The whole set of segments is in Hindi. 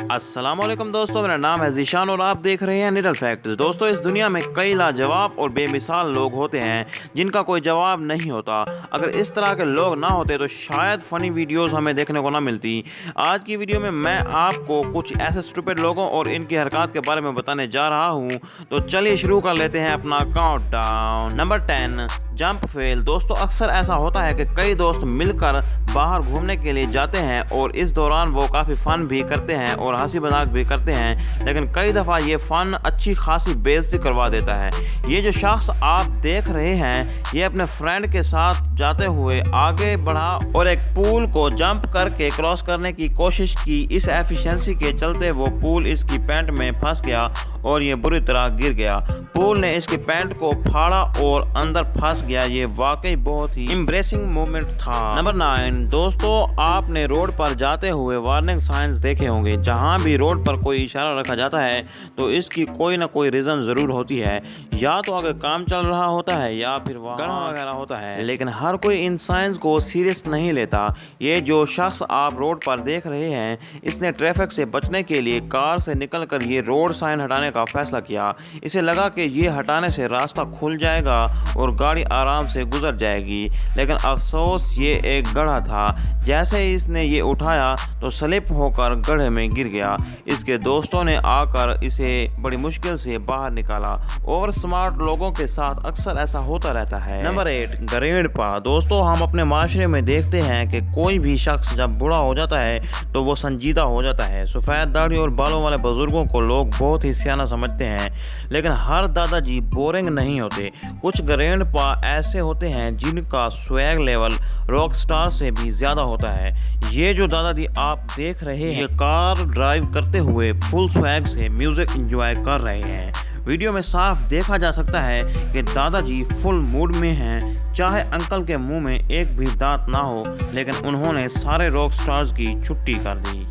अस्सलाम वालेकुम दोस्तों, मेरा नाम है ज़ीशान और आप देख रहे हैं निडल फैक्ट्स। दोस्तों, इस दुनिया में कई लाजवाब और बेमिसाल लोग होते हैं जिनका कोई जवाब नहीं होता। अगर इस तरह के लोग ना होते तो शायद फ़नी वीडियोस हमें देखने को ना मिलती। आज की वीडियो में मैं आपको कुछ ऐसे स्टूपिड लोगों और इनकी हरकत के बारे में बताने जा रहा हूँ। तो चलिए शुरू कर लेते हैं अपना काउंटडाउन। Number 10, jump fail. दोस्तों, अक्सर ऐसा होता है कि कई दोस्त मिलकर बाहर घूमने के लिए जाते हैं और इस दौरान वो काफ़ी फ़न भी करते हैं और हंसी मजाक भी करते हैं, लेकिन कई दफ़ा ये फ़न अच्छी खासी बेइज्जती करवा देता है। ये जो शख्स आप देख रहे हैं, ये अपने फ्रेंड के साथ जाते हुए आगे बढ़ा और एक पूल को जंप करके क्रॉस करने की कोशिश की। इस एफिशिएंसी के चलते वो पूल इसकी पैंट में फंस गया और ये बुरी तरह गिर गया। पूल ने इसकी पैंट को फाड़ा और अंदर फंस गया। ये वाकई बहुत ही एम्ब्रेसिंग मोमेंट था। नंबर 9, दोस्तों, आपने रोड पर जाते हुए वार्निंग साइंस देखे होंगे। जहाँ भी रोड पर कोई इशारा रखा जाता है तो इसकी कोई ना कोई रीज़न ज़रूर होती है। या तो आगे काम चल रहा होता है या फिर वहाँ वगैरह होता है, लेकिन हर कोई इन साइंस को सीरियस नहीं लेता। ये जो शख्स आप रोड पर देख रहे हैं, इसने ट्रैफिक से बचने के लिए कार से निकलकर ये रोड साइन हटाने का फैसला किया। इसे लगा कि ये हटाने से रास्ता खुल जाएगा और गाड़ी आराम से गुजर जाएगी, लेकिन अफसोस ये एक गड्ढा था। जैसे ही इसने ये उठाया तो स्लिप होकर गड्ढे में गिर गया। इसके दोस्तों ने आकर इसे बड़ी मुश्किल से बाहर निकाला। ओवर स्मार्ट लोगों के साथ अक्सर ऐसा होता रहता है। नंबर 8, गरीबपा। दोस्तों, हम अपने माशरे में देखते हैं कि कोई भी शख्स जब बूढ़ा हो जाता है तो वो संजीदा हो जाता है। सफ़ेद दाढ़ी और बालों वाले बुजुर्गों को लोग बहुत ही सियाना समझते हैं, लेकिन हर दादाजी बोरिंग नहीं होते। कुछ गरीबपा ऐसे होते हैं जिनका स्वैग लेवल रॉक स्टार से भी ज़्यादा होता है। ये जो दादाजी आप देख रहे हैं, ये कार ड्राइव करते हुए फुल स्वैग से म्यूज़िक एंजॉय कर रहे हैं। वीडियो में साफ देखा जा सकता है कि दादाजी फुल मूड में हैं। चाहे अंकल के मुंह में एक भी दांत ना हो, लेकिन उन्होंने सारे रॉक स्टार्स की छुट्टी कर दी।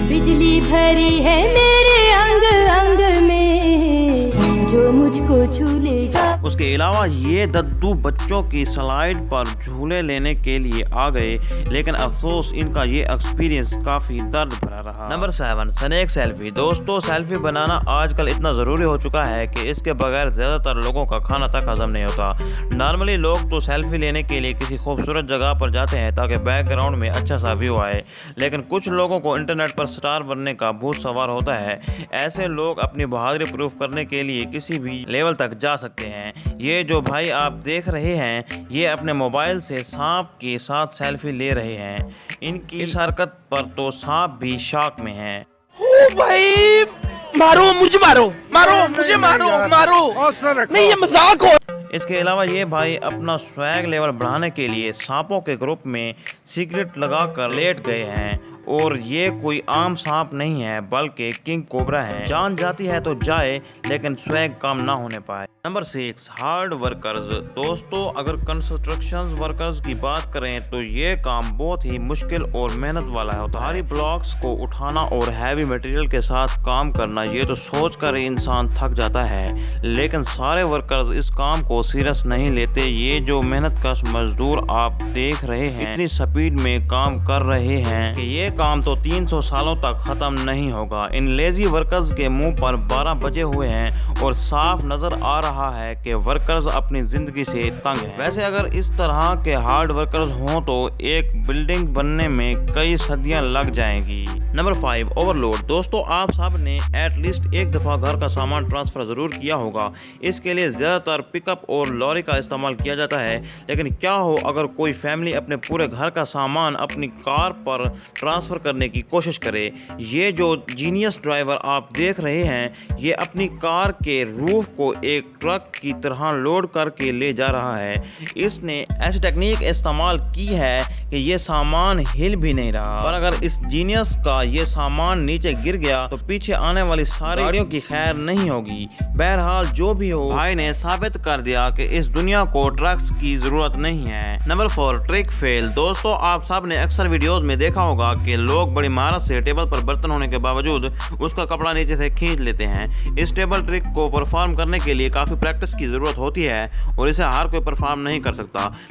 बिजली भरी है मेरे अंग अंग में, जो मुझको छू लेगा। उसके अलावा ये दद्दू बच्चों की स्लाइड पर झूले लेने के लिए आ गए, लेकिन अफसोस इनका ये एक्सपीरियंस काफ़ी दर्द भरा रहा। Number 7, snake selfie. दोस्तों, सेल्फी बनाना आजकल इतना ज़रूरी हो चुका है कि इसके बगैर ज़्यादातर लोगों का खाना तक हजम नहीं होता। नॉर्मली लोग तो सेल्फी लेने के लिए किसी खूबसूरत जगह पर जाते हैं ताकि बैकग्राउंड में अच्छा सा व्यू आए, लेकिन कुछ लोगों को इंटरनेट पर स्टार बनने का भूत सवार होता है। ऐसे लोग अपनी बहादुरी प्रूफ करने के लिए किसी भी लेवल तक जा सकते हैं। ये जो भाई आप देख रहे हैं, ये अपने मोबाइल से सांप के साथ सेल्फी ले रहे हैं। इनकी इस हरकत पर तो सांप भी शॉक में है। ओ भाई, मारो मुझे, मारो मारो मुझे, मारो मारो, नहीं ये मजाक हो। इसके अलावा ये भाई अपना स्वैग लेवल बढ़ाने के लिए सांपों के ग्रुप में सिगरेट लगाकर लेट गए हैं, और ये कोई आम सांप नहीं है बल्कि किंग कोबरा है। जान जाती है तो जाए, लेकिन स्वैग काम ना होने पाए। Number 6, hard workers. दोस्तों, अगर कंस्ट्रक्शन वर्कर्स की बात करें तो ये काम बहुत ही मुश्किल और मेहनत वाला होता है। भारी ब्लॉक्स को उठाना और हैवी मटेरियल के साथ काम करना, ये तो सोच कर इंसान थक जाता है, लेकिन सारे वर्कर्स इस काम को सीरियस नहीं लेते। ये जो मेहनत कश मजदूर आप देख रहे हैं, इतनी स्पीड में काम कर रहे हैं कि ये काम तो 300 सालों तक खत्म नहीं होगा। इन लेजी वर्कर्स के मुंह पर 12 बजे हुए हैं और साफ नजर आ रहा है कि वर्कर्स अपनी जिंदगी से तंग हैं। वैसे अगर इस तरह के हार्ड वर्कर्स हों तो एक बिल्डिंग बनने में कई सदियां लग जाएंगी। Number 5, overload. दोस्तों, आप सब ने एटलीस्ट एक दफ़ा घर का सामान ट्रांसफ़र ज़रूर किया होगा। इसके लिए ज़्यादातर पिकअप और लॉरी का इस्तेमाल किया जाता है, लेकिन क्या हो अगर कोई फैमिली अपने पूरे घर का सामान अपनी कार पर ट्रांसफ़र करने की कोशिश करे। ये जो जीनियस ड्राइवर आप देख रहे हैं, ये अपनी कार के रूफ को एक ट्रक की तरह लोड करके ले जा रहा है। इसने ऐसी टेक्निक इस्तेमाल की है कि ये सामान हिल भी नहीं रहा, पर अगर इस जीनियस का ये सामान नीचे गिर गया तो पीछे आने वाली सारी गाड़ियों की खैर नहीं होगी। बहरहाल जो भी हो, भाई ने साबित कर दिया कि इस दुनिया को ट्रक्स की जरूरत नहीं है। Number 4, trick fail. दोस्तों, आप सब ने अक्सर वीडियोस में देखा होगा कि लोग बड़ी महारत से टेबल पर बर्तन होने के बावजूद उसका कपड़ा नीचे से खींच लेते हैं। इस टेबल ट्रिक को परफॉर्म करने के लिए काफ़ी प्रैक्टिस की ज़रूरत होती है और इसे हर कोई परफॉर्म नहीं कर सकता,